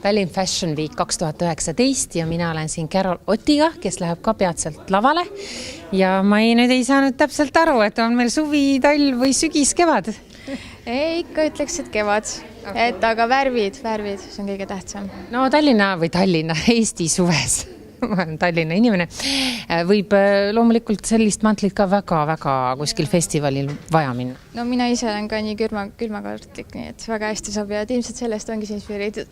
Tallinn Fashion Week 2019 ja mina olen siin Carol Otiga, kes läheb ka peatselt lavale. Ja ma nüüd ei saanud täpselt aru, et on meil suvi, talv või sügis, kevad. Ikka ütleks, et kevad. Aga värvid, see on kõige tähtsam. No Tallinna, Eesti suves. Ma olen Tallinna inimene. Võib loomulikult sellist mantlit ka väga kuskil festivalil vaja minna. No mina ise olen ka nii külmakartlik, nii et väga hästi sobivad. Ilmselt sellest ongi see inspireeritud.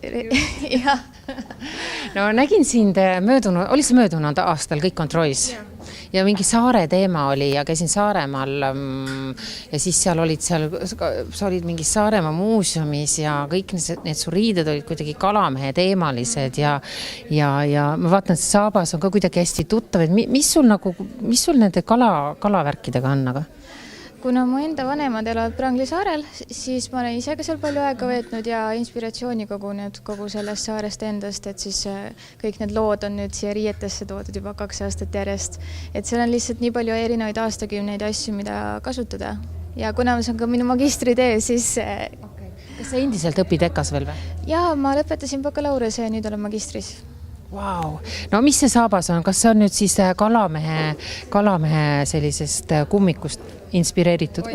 No nägin sind oli see möödunud aastal Kõik on Trois. Ja mingi saare teema oli ja käisin Saaremaal ja siis sa olid mingis Saaremaa muuseumis ja kõik need su riided olid kuidagi kalamehe teemalised ja ma vaatan, et saabas on ka kuidagi hästi tuttav, et mis sul nende kalavärkidega on, aga? Kuna mu enda vanemad elavad Prangli saarel, siis ma olen ise ka seal palju aega veetnud ja inspiratsiooni kogunud kogu sellest saarest endast, et siis kõik need lood on nüüd siia riietesse toodud juba 2 aastat järjest. Et seal on lihtsalt nii palju erinevaid aastakümneid asju, mida kasutada. Ja kuna see on ka minu magistritee, siis... Kas sa endiselt õpid EKAs veel või? Jaa, ma lõpetasin bakalaureuse ja nüüd olen magistris. Wow. No mis see saabas on? Kas see on nüüd siis kalamehe sellisest kummikust inspireeritud?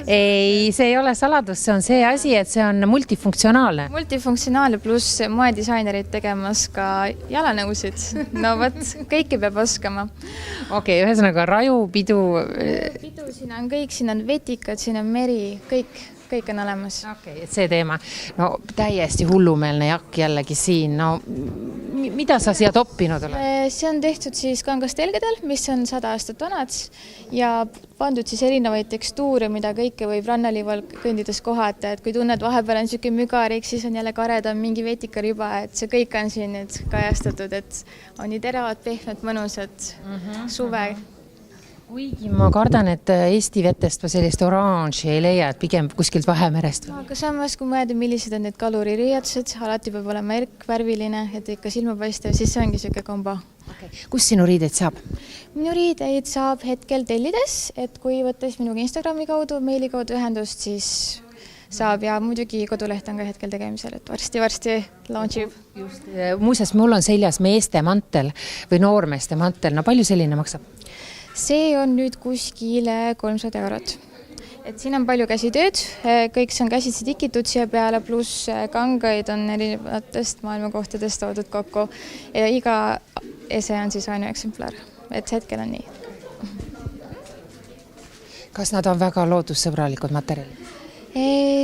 Ei, see ei ole saladus, see on see asi, et see on multifunktsionaalne. Multifunktsionaalne pluss moedisainerid tegemas ka jalanõusid. No võt, kõike peab oskama. Okei, ühesõnaga raju, pidu... Pidu, siin on kõik, siin on vetikad, siin on meri, kõik on olemas. Okei, et see teema. No täiesti hullumeelne jakk jällegi siin. No mida sa siia toppinud oled? See on tehtud siis kangastelgedel, mis on 100 aastat vanad ja pandud siis erinevaid tekstuure, mida kõike võib rannaliival kõndides kohata. Et kui tunned vahepeal on siuke mügarik, siis on jälle karedam mingi vetikariba, et see kõik on siin nüüd kajastatud, et on nii teravad, pehmed, mõnusad suve. Kuigi ma kardan, et Eesti vetest või sellist oranži ei leia, et pigem kuskilt Vahemerest. Aga samas, kui mõelda, millised on need kaluririietused, alati peab olema värviline, et ikka silmapaistev, siis see ongi siuke kombo. Kus sinu riideid saab? Minu riideid saab hetkel tellides, et kui võttes minuga Instagrami kaudu, meili kaudu ühendust, siis saab ja muidugi koduleht on ka hetkel tegemisel, et varsti launchib. Muuseas, mul on seljas meeste mantel või noormeeste mantel. No palju selline maksab? See on nüüd kuskile 300 €. Et siin on palju käsitööd, kõik see on käsitsi tikitud siia peale, pluss kangaid on erinevatest maailmakohtadest toodud kokku ja iga ese on siis ainueksemplar, et hetkel on nii. Kas nad on väga loodussõbralikud materjalid?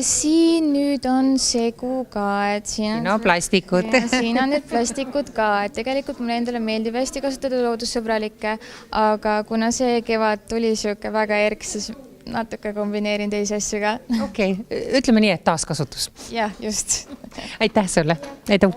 Siin nüüd on segu ka, et siin on plastikud. Siin on nüüd plastikud ka, et tegelikult mulle endale meeldib hästi kasutada loodussõbralikke, aga kuna see kevad tuli siuke väga erk, siis natuke kombineerin teisi asju ka. Okei, ütleme nii, et taaskasutus. Jah, just. Aitäh sulle, edu!